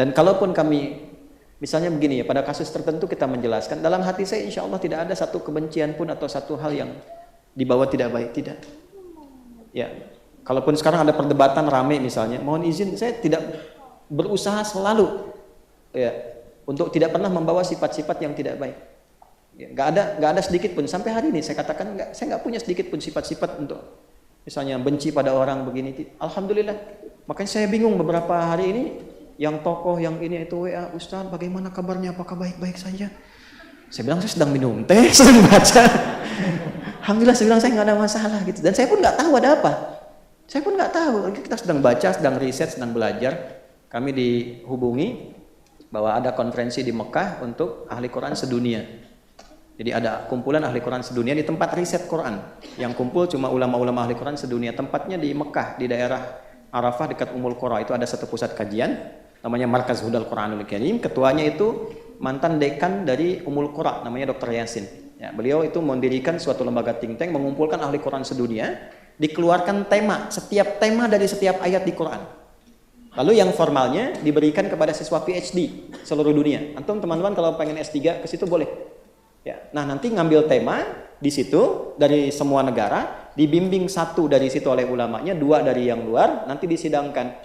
Dan kalaupun kami, misalnya begini ya, pada kasus tertentu kita menjelaskan, dalam hati saya insya Allah tidak ada satu kebencian pun atau satu hal yang dibawa tidak baik, tidak. Ya, kalaupun sekarang ada perdebatan rame misalnya, mohon izin saya tidak berusaha selalu ya untuk tidak pernah membawa sifat-sifat yang tidak baik. Ya, nggak ada sedikit pun sampai hari ini saya katakan saya nggak punya sedikit pun sifat-sifat untuk misalnya benci pada orang begini. Alhamdulillah. Makanya saya bingung beberapa hari ini yang tokoh yang ini itu WA, Ustaz bagaimana kabarnya, apakah baik-baik saja? Saya bilang saya sedang minum teh, sedang baca. Alhamdulillah saya bilang saya nggak ada masalah gitu. Dan saya pun nggak tahu ada apa. Saya pun nggak tahu. Kita sedang baca, sedang riset, sedang belajar. Kami dihubungi bahwa ada konferensi di Mekah untuk ahli Quran sedunia. Jadi ada kumpulan ahli Quran sedunia di tempat riset Quran. Yang kumpul cuma ulama-ulama ahli Quran sedunia. Tempatnya di Mekah, di daerah Arafah dekat Ummul Qura. Itu ada satu pusat kajian, namanya Markaz Hudal Quranul Karim. Ketuanya itu mantan dekan dari Ummul Qura, namanya Dr. Yasin. Ya, beliau itu mendirikan suatu lembaga think tank, mengumpulkan ahli Quran sedunia, dikeluarkan tema, setiap tema dari setiap ayat di Quran. Lalu yang formalnya diberikan kepada siswa PhD seluruh dunia. Antum teman-teman kalau pengen S3 ke situ boleh. Ya, nah nanti ngambil tema di situ dari semua negara, dibimbing satu dari situ oleh ulamanya, dua dari yang luar, nanti disidangkan.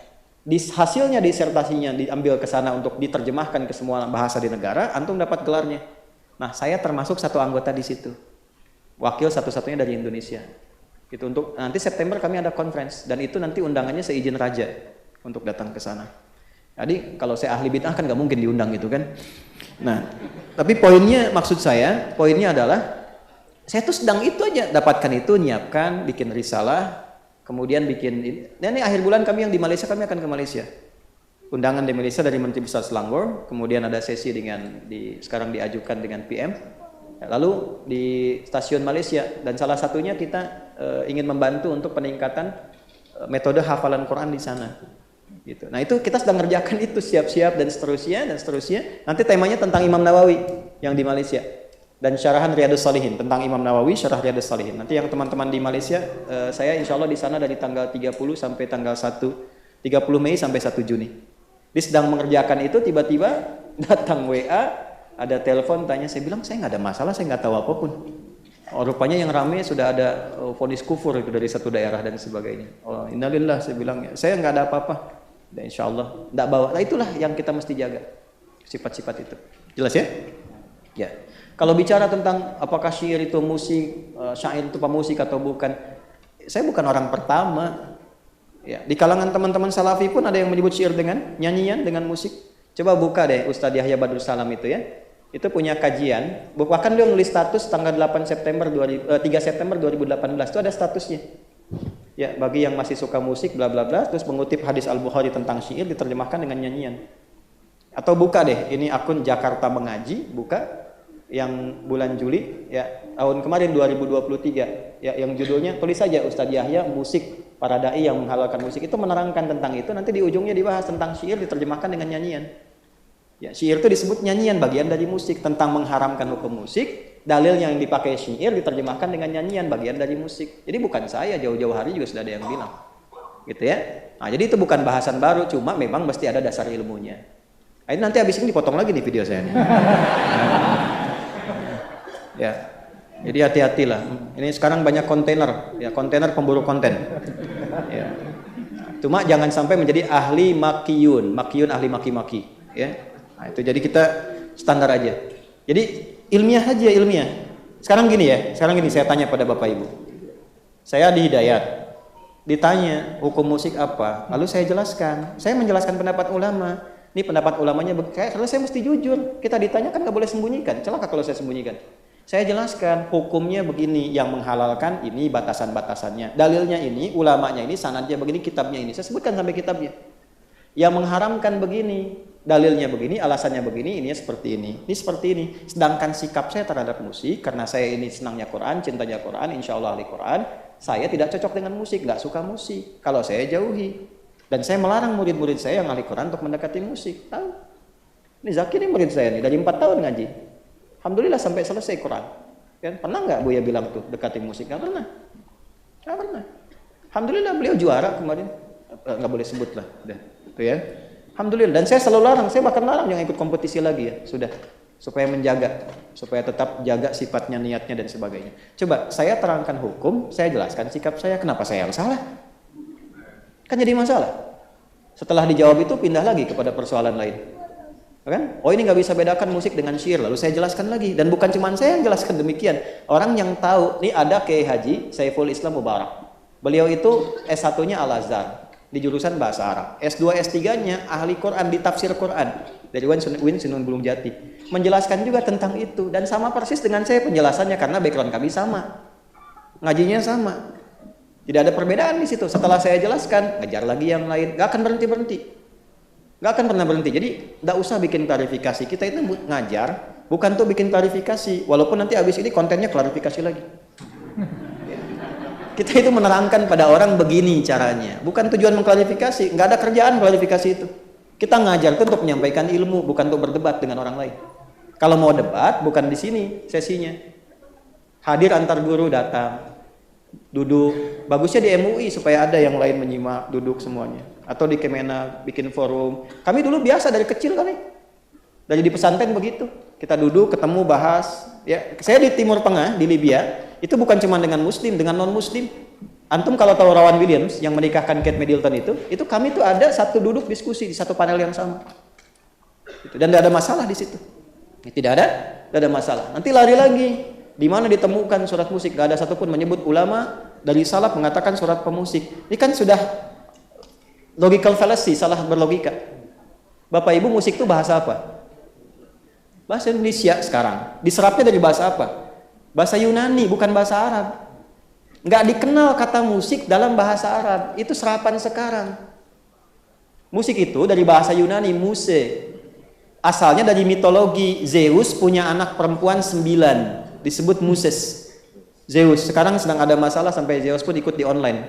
Hasilnya disertasinya diambil ke sana untuk diterjemahkan ke semua bahasa di negara, antum dapat gelarnya. Nah, saya termasuk satu anggota di situ. Wakil satu-satunya dari Indonesia. Itu untuk nanti September kami ada conference dan itu nanti undangannya seizin raja untuk datang ke sana. Jadi kalau saya ahli bid'ah kan nggak mungkin diundang gitu kan. Nah, tapi poinnya adalah saya tuh sedang itu aja, dapatkan itu, nyiapkan, bikin risalah, kemudian bikin. Dan ini akhir bulan kami yang di Malaysia, kami akan ke Malaysia. Undangan di Malaysia dari Menteri Besar Selangor, kemudian ada sesi sekarang diajukan dengan PM. Lalu di stasiun Malaysia dan salah satunya kita ingin membantu untuk peningkatan metode hafalan Quran di sana. Gitu. Nah itu kita sedang ngerjakan itu siap-siap dan seterusnya. Nanti temanya tentang Imam Nawawi yang di Malaysia dan syarahan Riyadhus Shalihin tentang Imam Nawawi, syarah Riyadhus Shalihin. Nanti yang teman-teman di Malaysia, saya insya Allah di sana dari tanggal 30 sampai tanggal 30 Mei sampai 1 Juni. Dia sedang mengerjakan itu, tiba-tiba datang WA, ada telepon tanya, saya bilang saya nggak ada masalah, saya nggak tahu apapun. Oh, rupanya yang rame sudah ada vonis kufur itu dari satu daerah dan sebagainya. Oh, innalillah, saya bilang saya nggak ada apa-apa. Dan insya Allah tidak bawa. Nah itulah yang kita mesti jaga, sifat-sifat itu. Jelas ya? Ya. Kalau bicara tentang apakah syair itu musik, syair itu pemusik atau bukan, saya bukan orang pertama. Ya, di kalangan teman-teman salafi pun ada yang menyebut syair dengan nyanyian, dengan musik. Coba buka deh Ustadz Yahya Badrul Salam itu ya. Itu punya kajian. Bahkan dia nulis status tanggal 3 September 2018 itu ada statusnya. Ya, bagi yang masih suka musik bla bla bla, terus mengutip hadis Al-Bukhari tentang syair diterjemahkan dengan nyanyian. Atau buka deh, ini akun Jakarta Mengaji, buka yang bulan Juli ya, tahun kemarin 2023 ya, yang judulnya tulis saja Ustadz Yahya musik para dai yang menghalalkan musik, itu menerangkan tentang itu, nanti di ujungnya dibahas tentang syair diterjemahkan dengan nyanyian. Ya, syair itu disebut nyanyian, bagian dari musik, tentang mengharamkan hukum musik. Dalil yang dipakai syair diterjemahkan dengan nyanyian, bagian dari musik. Jadi bukan saya, jauh-jauh hari juga sudah ada yang bilang. Gitu ya. Nah, jadi itu bukan bahasan baru, cuma memang mesti ada dasar ilmunya. Nah, ini nanti habis ini dipotong lagi nih video saya nih. Ya. Jadi hati-hatilah. Ini sekarang banyak kontainer, ya, kontainer pemburu konten. Ya. Cuma jangan sampai menjadi ahli makiyun ahli maki-maki, ya. Nah, itu jadi kita standar aja. Jadi ilmiah aja, ilmiah. Sekarang gini saya tanya pada Bapak Ibu. Saya di Hidayat, ditanya hukum musik apa, lalu saya jelaskan. Saya menjelaskan pendapat ulama. Ini pendapat ulamanya, karena saya mesti jujur. Kita ditanya kan nggak boleh sembunyikan. Celaka kalau saya sembunyikan. Saya jelaskan hukumnya begini, yang menghalalkan ini batasan-batasannya. Dalilnya ini, ulamanya ini, sanadnya begini, kitabnya ini. Saya sebutkan sampai kitabnya. Yang mengharamkan begini, dalilnya begini, alasannya begini, ini seperti ini. Ini seperti ini. Sedangkan sikap saya terhadap musik, karena saya ini senangnya Quran, cintanya Quran, insya Allah ahli Quran, saya tidak cocok dengan musik, nggak suka musik. Kalau saya jauhi. Dan saya melarang murid-murid saya yang ahli Quran untuk mendekati musik. Tahu? Ini Zaki ini murid saya nih, dari 4 tahun ngaji. Alhamdulillah sampai selesai Quran. Kan? Pernah nggak Buya bilang tuh dekati musik? Nggak pernah. Alhamdulillah beliau juara kemarin. Nggak boleh sebut lah. Udah. Itu ya. Alhamdulillah. Dan saya selalu larang, saya bahkan larang yang ikut kompetisi lagi ya, sudah. Supaya menjaga, supaya tetap jaga sifatnya, niatnya dan sebagainya. Coba saya terangkan hukum, saya jelaskan sikap saya, kenapa saya yang salah? Kan jadi masalah. Setelah dijawab itu pindah lagi kepada persoalan lain. Kan? Oh ini nggak bisa bedakan musik dengan syair, lalu saya jelaskan lagi. Dan bukan cuma saya yang jelaskan demikian. Orang yang tahu, ini ada Kiai Haji Saiful Islam Mubarak. Beliau itu S1-nya Al-Azhar di jurusan bahasa Arab. S2 S3-nya ahli Quran di tafsir Quran dari UIN Sunan Gunung Jati. Menjelaskan juga tentang itu dan sama persis dengan saya penjelasannya karena background kami sama. Ngajinya sama. Tidak ada perbedaan di situ. Setelah saya jelaskan, ngajar lagi yang lain, nggak akan berhenti. Nggak akan pernah berhenti. Jadi nggak usah bikin klarifikasi. Kita itu ngajar, bukan tuh bikin klarifikasi. Walaupun nanti habis ini kontennya klarifikasi lagi. Kita itu menerangkan pada orang begini caranya. Bukan tujuan mengklarifikasi. Nggak ada kerjaan klarifikasi itu. Kita ngajar itu untuk menyampaikan ilmu, bukan untuk berdebat dengan orang lain. Kalau mau debat, bukan di sini sesinya. Hadir antar guru datang, duduk. Bagusnya di MUI supaya ada yang lain menyimak, duduk semuanya. Atau di Kemenak bikin forum. Kami dulu biasa dari kecil kami. Dari di pesantren begitu. Kita duduk, ketemu, bahas. Ya, saya di Timur Tengah, di Libya. Itu bukan cuma dengan muslim, dengan non-muslim. Antum kalau tahu Rowan Williams yang menikahkan Kate Middleton itu kami tuh ada satu duduk diskusi di satu panel yang sama. Dan tidak ada masalah di situ. Tidak ada masalah. Nanti lari lagi. Di mana ditemukan surat musik? Gak ada satupun menyebut ulama dari salaf mengatakan surat pemusik. Ini kan sudah logical fallacy, salah berlogika. Bapak Ibu, musik itu bahasa apa? Bahasa Indonesia sekarang. Diserapnya dari bahasa apa? Bahasa Yunani, bukan bahasa Arab. Nggak dikenal kata musik dalam bahasa Arab. Itu serapan sekarang. Musik itu dari bahasa Yunani, muse. Asalnya dari mitologi. Zeus punya anak perempuan 9. Disebut Muses. Zeus. Sekarang sedang ada masalah sampai Zeus pun ikut di online.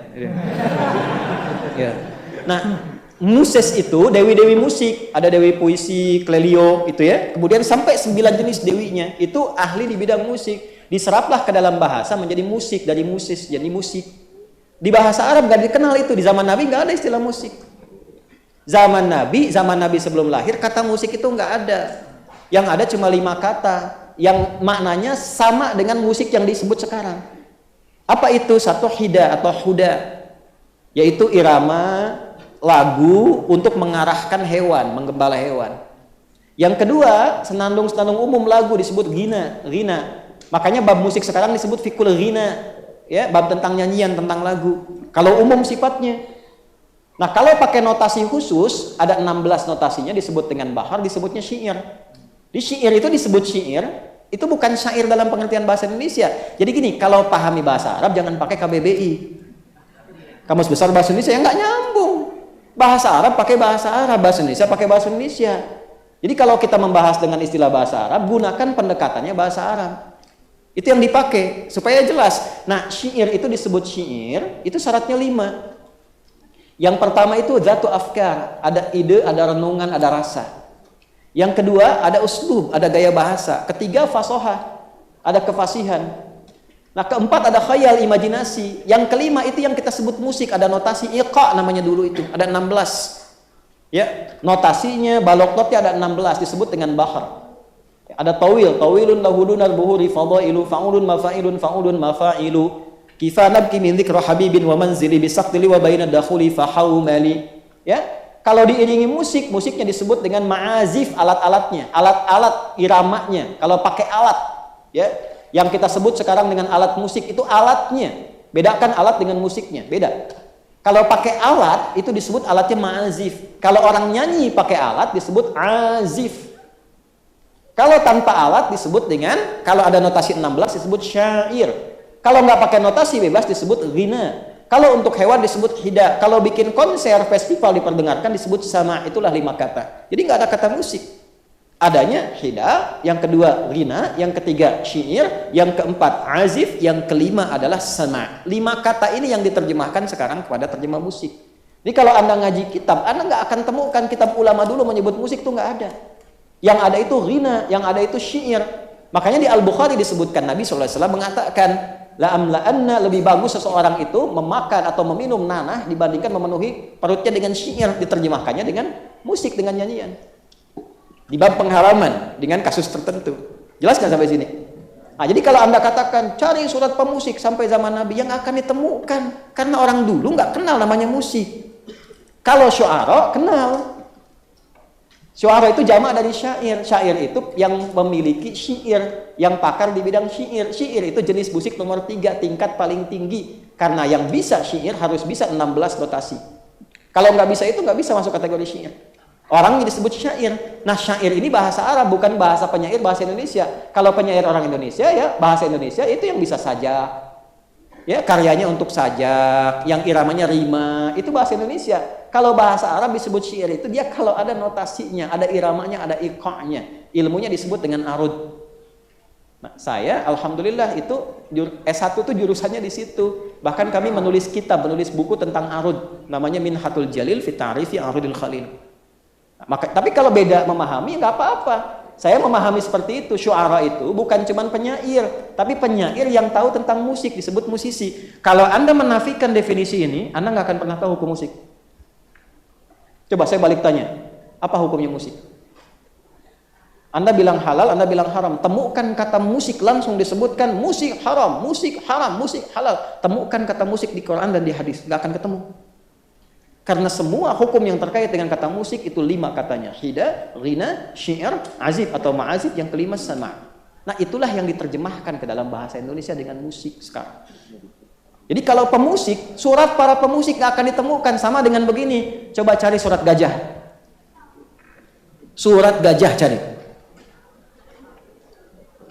Ya. Nah, Muses itu dewi-dewi musik. Ada dewi puisi, Clelio, itu ya. Kemudian sampai 9 jenis dewinya. Itu ahli di bidang musik. Diseraplah ke dalam bahasa menjadi musik, dari musis jadi musik. Di bahasa Arab gak dikenal itu. Di zaman Nabi gak ada istilah musik. Zaman Nabi sebelum lahir kata musik itu gak ada. Yang ada cuma 5 kata yang maknanya sama dengan musik yang disebut sekarang. Apa itu? Satu hida atau huda, yaitu irama lagu untuk mengarahkan hewan, menggembala hewan. Yang kedua, senandung-senandung umum lagu disebut ghina. Makanya bab musik sekarang disebut fikul ghina, ya, bab tentang nyanyian, tentang lagu. Kalau umum sifatnya. Nah, kalau pakai notasi khusus, ada 16 notasinya disebut dengan bahar, disebutnya syair. Di syair itu disebut syair, itu bukan syair dalam pengertian bahasa Indonesia. Jadi gini, kalau pahami bahasa Arab jangan pakai KBBI. Kamus Besar Bahasa Indonesia yang nggak nyambung. Bahasa Arab pakai bahasa Arab, bahasa Indonesia pakai bahasa Indonesia. Jadi kalau kita membahas dengan istilah bahasa Arab, gunakan pendekatannya bahasa Arab. Itu yang dipakai supaya jelas. Nah, syair itu disebut syair, itu syaratnya 5. Yang pertama itu zatu afkar, ada ide, ada renungan, ada rasa. Yang kedua ada uslub, ada gaya bahasa. Ketiga fasohah, ada kefasihan. Nah, keempat ada khayal, imajinasi. Yang kelima itu yang kita sebut musik, ada notasi iqa namanya dulu itu, ada 16. Ya, notasinya balokotnya ada 16 disebut dengan bahar. Ada tawilun lahudunar buhuri fadailu fa'ulun mafailu kifa nabki min dzikra habibin wa manzili bisaqtili wa baina dakhuli fahaumali. Ya, kalau diiringi musiknya disebut dengan ma'azif, alat-alatnya, alat-alat iramanya. Kalau pakai alat, ya, yang kita sebut sekarang dengan alat musik itu alatnya. Bedakan alat dengan musiknya, beda. Kalau pakai alat itu disebut alatnya ma'azif. Kalau orang nyanyi pakai alat disebut azif. Kalau tanpa alat disebut dengan, kalau ada notasi 16 disebut syair. Kalau nggak pakai notasi bebas disebut ghina. Kalau untuk hewan disebut hida. Kalau bikin konser, festival diperdengarkan disebut sama. Itulah 5 kata. Jadi nggak ada kata musik. Adanya hida, yang kedua ghina, yang ketiga syair, yang keempat azif, yang kelima adalah sama. 5 kata ini yang diterjemahkan sekarang kepada terjemah musik. Jadi kalau Anda ngaji kitab, Anda nggak akan temukan kitab ulama dulu menyebut musik itu nggak ada. Yang ada itu ghina, yang ada itu syair. Makanya di Al-Bukhari disebutkan Nabi SAW mengatakan, la'amla'anna, lebih bagus seseorang itu memakan atau meminum nanah dibandingkan memenuhi perutnya dengan syair. Diterjemahkannya dengan musik dengan nyanyian. Di bab pengharaman dengan kasus tertentu. Jelas nggak sampai sini? Nah, jadi kalau Anda katakan cari surat pemusik sampai zaman Nabi, yang akan ditemukan karena orang dulu nggak kenal namanya musik. Kalau syu'ara kenal. Syu'ara itu jamak dari syair. Syair itu yang memiliki syair, yang pakar di bidang syair. Syair itu jenis musik nomor 3, tingkat paling tinggi. Karena yang bisa syair harus bisa 16 notasi. Kalau nggak bisa itu nggak bisa masuk kategori syair. Orang disebut syair. Nah, syair ini bahasa Arab, bukan bahasa penyair bahasa Indonesia. Kalau penyair orang Indonesia, ya bahasa Indonesia itu yang bisa sajak. Ya, karyanya untuk sajak, yang iramanya rima, itu bahasa Indonesia. Kalau bahasa Arab disebut syair itu dia kalau ada notasinya, ada iramanya, ada iqa'nya. Ilmunya disebut dengan arud. Nah, saya alhamdulillah itu S1 itu jurusannya di situ. Bahkan kami menulis kitab, menulis buku tentang arud, namanya Minhatul Jalil fi Ta'rifi Arudil Khalil. Tapi kalau beda memahami nggak apa-apa. Saya memahami seperti itu. Syu'ara itu bukan cuma penyair, tapi penyair yang tahu tentang musik disebut musisi. Kalau Anda menafikan definisi ini, Anda nggak akan pernah tahu hukum musik. Coba saya balik tanya, apa hukumnya musik? Anda bilang halal, Anda bilang haram. Temukan kata musik, langsung disebutkan musik haram, musik haram, musik halal. Temukan kata musik di Quran dan di hadis, nggak akan ketemu. Karena semua hukum yang terkait dengan kata musik itu 5 katanya. Hida, rina, syair, azib atau ma'azib, yang kelima sama'. Nah, itulah yang diterjemahkan ke dalam bahasa Indonesia dengan musik sekarang. Jadi kalau pemusik, surat para pemusik gak akan ditemukan. Sama dengan begini, coba cari surat gajah. Surat gajah cari.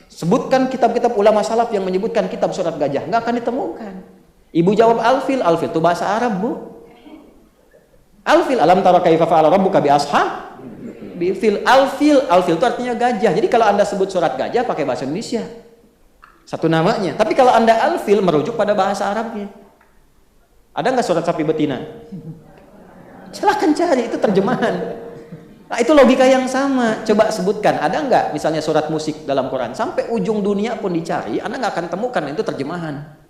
Sebutkan kitab-kitab ulama salaf yang menyebutkan kitab surat gajah, gak akan ditemukan. Ibu jawab alfil, alfil itu bahasa Arab, Bu. Alfil, alam tara kaifa fa'ala rabbuka bi ashab bifil. Alfil itu artinya gajah. Jadi kalau Anda sebut surat gajah pakai bahasa Indonesia, satu namanya. Tapi kalau Anda alfil merujuk pada bahasa Arabnya. Ada nggak surat sapi betina? Silahkan cari, itu terjemahan. Nah, itu logika yang sama. Coba sebutkan, ada nggak misalnya surat musik dalam Quran? Sampai ujung dunia pun dicari, Anda nggak akan temukan, itu terjemahan.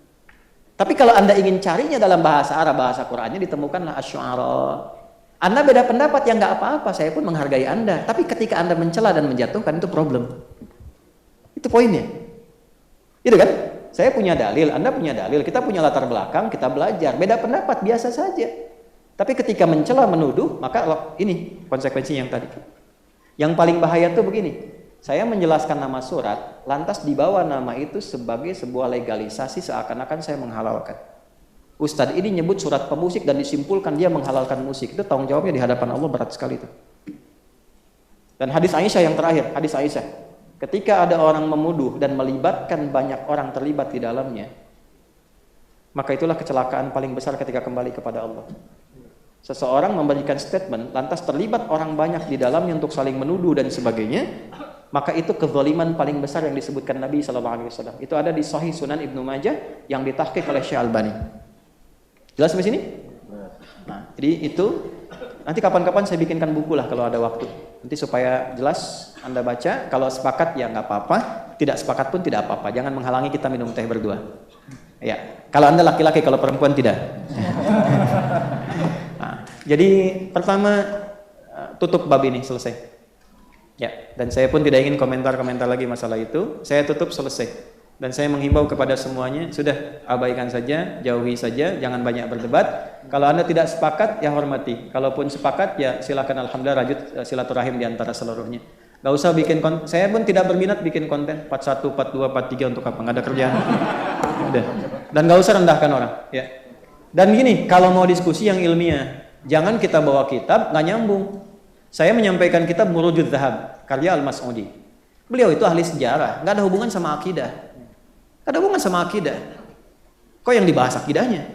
Tapi kalau Anda ingin carinya dalam bahasa Arab, bahasa Qurannya, ditemukanlah asy-syu'ara. Anda beda pendapat, ya nggak apa-apa, saya pun menghargai Anda. Tapi ketika Anda mencela dan menjatuhkan, itu problem. Itu poinnya. Itu kan? Saya punya dalil, Anda punya dalil, kita punya latar belakang, kita belajar. Beda pendapat, biasa saja. Tapi ketika mencela, menuduh, maka ini konsekuensi yang tadi. Yang paling bahaya tuh begini. Saya menjelaskan nama surat, lantas dibawa nama itu sebagai sebuah legalisasi, seakan-akan saya menghalalkan. Ustadz ini nyebut surat pemusik dan disimpulkan dia menghalalkan musik. Itu tanggung jawabnya di hadapan Allah berat sekali itu. Dan hadis Aisyah yang terakhir, hadis Aisyah. Ketika ada orang memuduh dan melibatkan banyak orang terlibat di dalamnya, maka itulah kecelakaan paling besar ketika kembali kepada Allah. Seseorang memberikan statement, lantas terlibat orang banyak di dalamnya untuk saling menuduh dan sebagainya, maka itu kezaliman paling besar yang disebutkan Nabi SAW. Itu ada di Sahih Sunan Ibnu Majah yang ditahqiq oleh Syekh Albani. Jelas sampai sini? Nah, jadi itu nanti kapan-kapan saya bikinkan buku lah kalau ada waktu. Nanti supaya jelas Anda baca. Kalau sepakat ya nggak apa-apa, tidak sepakat pun tidak apa-apa. Jangan menghalangi kita minum teh berdua. Ya, kalau Anda laki-laki, kalau perempuan tidak. Nah, jadi pertama tutup bab ini, selesai. Ya, dan saya pun tidak ingin komentar-komentar lagi masalah itu. Saya tutup, selesai. Dan saya menghimbau kepada semuanya, sudah abaikan saja, jauhi saja, jangan banyak berdebat. Kalau Anda tidak sepakat, ya hormati. Kalaupun sepakat, ya silakan, alhamdulillah, rajut silaturahim di antara seluruhnya. Gak usah bikin konten. Saya pun tidak berminat bikin konten 41, 42, 43 untuk apa? Nggak ada kerjaan. Udah. Dan gak usah rendahkan orang. Ya. Dan gini, kalau mau diskusi yang ilmiah, jangan kita bawa kitab nggak nyambung. Saya menyampaikan kitab Murujud Zahab, karya Al-Mas'udi. Beliau itu ahli sejarah, nggak ada hubungan sama akidah. Nggak ada hubungan sama akidah. Kok yang dibahas akidahnya?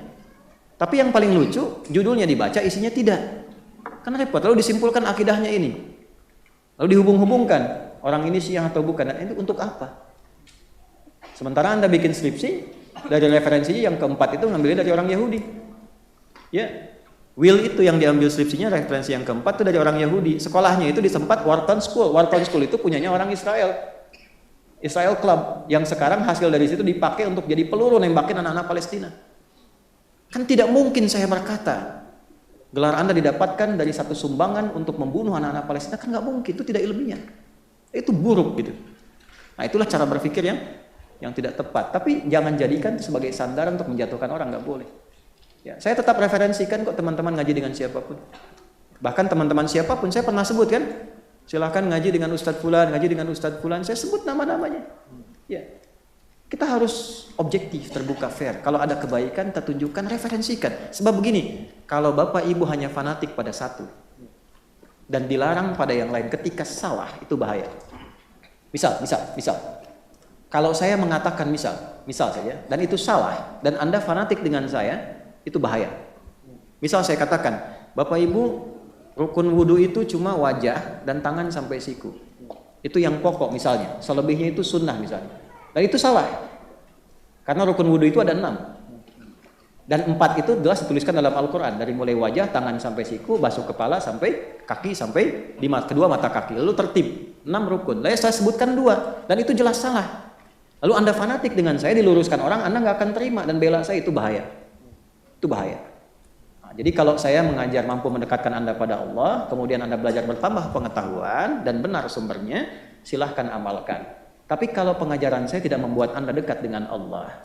Tapi yang paling lucu, judulnya dibaca, isinya tidak. Kan repot, lalu disimpulkan akidahnya ini. Lalu dihubung-hubungkan, orang ini Syiah atau bukan, dan itu untuk apa? Sementara Anda bikin skripsi, dari referensinya yang keempat itu ngambilnya dari orang Yahudi. Ya. Will itu yang diambil skripsinya, referensi yang keempat itu dari orang Yahudi. Sekolahnya itu di tempat Wharton School. Wharton School itu punyanya orang Israel. Israel Club, yang sekarang hasil dari situ dipakai untuk jadi peluru nembakin anak-anak Palestina. Kan tidak mungkin saya berkata gelar Anda didapatkan dari satu sumbangan untuk membunuh anak-anak Palestina, kan nggak mungkin, itu tidak ilmiah. Itu buruk gitu. Nah, itulah cara berpikir yang tidak tepat. Tapi jangan jadikan sebagai sandaran untuk menjatuhkan orang, nggak boleh. Ya, saya tetap referensikan kok teman-teman ngaji dengan siapapun. Bahkan teman-teman siapapun saya pernah sebut kan, silahkan ngaji dengan Ustadz Fulan, ngaji dengan Ustadz Fulan, saya sebut nama-namanya. Ya, kita harus objektif, terbuka, fair. Kalau ada kebaikan, kita tunjukkan, referensikan. Sebab begini, kalau bapak ibu hanya fanatik pada satu dan dilarang pada yang lain ketika salah, itu bahaya. Misal. Kalau saya mengatakan misal saja, dan itu salah, dan Anda fanatik dengan saya, itu bahaya. Misal saya katakan, Bapak Ibu, rukun wudhu itu cuma wajah dan tangan sampai siku. Itu yang pokok misalnya, selebihnya itu sunnah misalnya. Dan itu salah. Karena rukun wudhu itu ada 6. Dan 4 itu jelas dituliskan dalam Al-Quran. Dari mulai wajah, tangan sampai siku, basuh kepala sampai kaki, sampai kedua mata kaki. Lalu tertib, 6 rukun. Lalu saya sebutkan 2, dan itu jelas salah. Lalu Anda fanatik dengan saya, diluruskan orang, Anda nggak akan terima dan bela saya, itu bahaya. Itu bahaya. Nah, jadi kalau saya mengajar mampu mendekatkan Anda pada Allah, kemudian Anda belajar bertambah pengetahuan dan benar sumbernya, silahkan amalkan. Tapi kalau pengajaran saya tidak membuat Anda dekat dengan Allah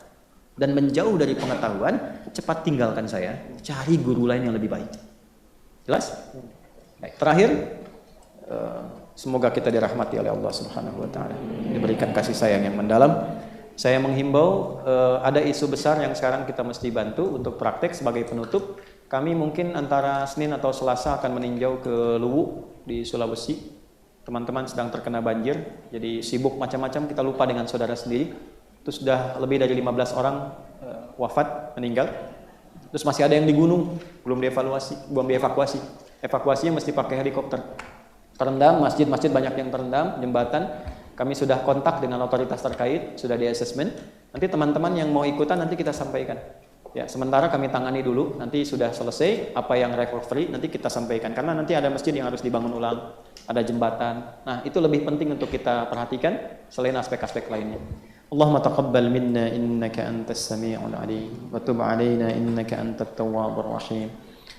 dan menjauh dari pengetahuan, cepat tinggalkan saya, cari guru lain yang lebih baik. Jelas? Baik, terakhir, semoga kita dirahmati oleh Allah Subhanahu wa taala, diberikan kasih sayang yang mendalam. Saya menghimbau, ada isu besar yang sekarang kita mesti bantu untuk praktek. Sebagai penutup, kami mungkin antara Senin atau Selasa akan meninjau ke Luwu di Sulawesi. Teman-teman sedang terkena banjir, jadi sibuk macam-macam, kita lupa dengan saudara sendiri. Terus sudah lebih dari 15 orang wafat, meninggal. Terus masih ada yang di gunung, belum dievakuasi. Evakuasinya mesti pakai helikopter. Terendam, masjid-masjid banyak yang terendam, jembatan. Kami sudah kontak dengan otoritas terkait, sudah di assessment. Nanti teman-teman yang mau ikutan nanti kita sampaikan. Ya, sementara kami tangani dulu, nanti sudah selesai apa yang recovery nanti kita sampaikan. Karena nanti ada masjid yang harus dibangun ulang, ada jembatan. Nah, itu lebih penting untuk kita perhatikan selain aspek-aspek lainnya. Allahumma taqabbal minna innaka antas sami'ul 'alim wa tub 'alaina innaka antat tawwabur rahim.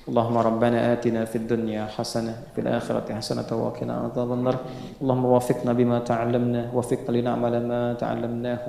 اللهم ربنا آتنا في الدنيا حسنة في الآخرة حسنة وقنا عذاب النار اللهم وفقنا بما تعلمنا وفقنا لنعمل ما تعلمناه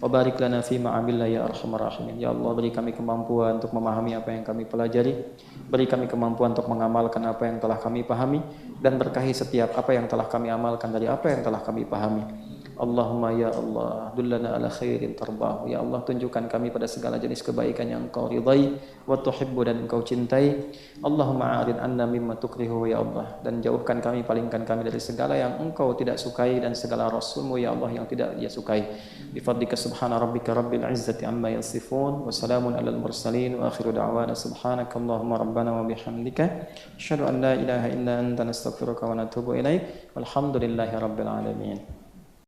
وبارك لنا فيما عملنا ya arhamar rahimin. Ya Allah, beri kami kemampuan untuk memahami apa yang kami pelajari, beri kami kemampuan untuk mengamalkan apa yang telah kami pahami, dan berkahi setiap apa yang telah kami amalkan dari apa yang telah kami pahami. Allahumma ya Allah, dullana ala khairin tarbahu. Ya Allah, tunjukkan kami pada segala jenis kebaikan yang Engkau ridai wa tuhibbu dan Engkau cintai. Allahumma a'rid anna mimma tukrihu ya Allah, dan jauhkan kami, palingkan kami dari segala yang Engkau tidak sukai dan segala Rasul-Mu ya Allah yang tidak Dia sukai. Bi fadlika subhana rabbika rabbil izzati amma yasifun wa salamun alal mursalin wa akhiru da'wana subhanaka Allahumma rabbana wa bihamdika asyhadu an la ilaha illa anta nastaghfiruka wa natubu ilaik. Walhamdulillahi rabbil alamin.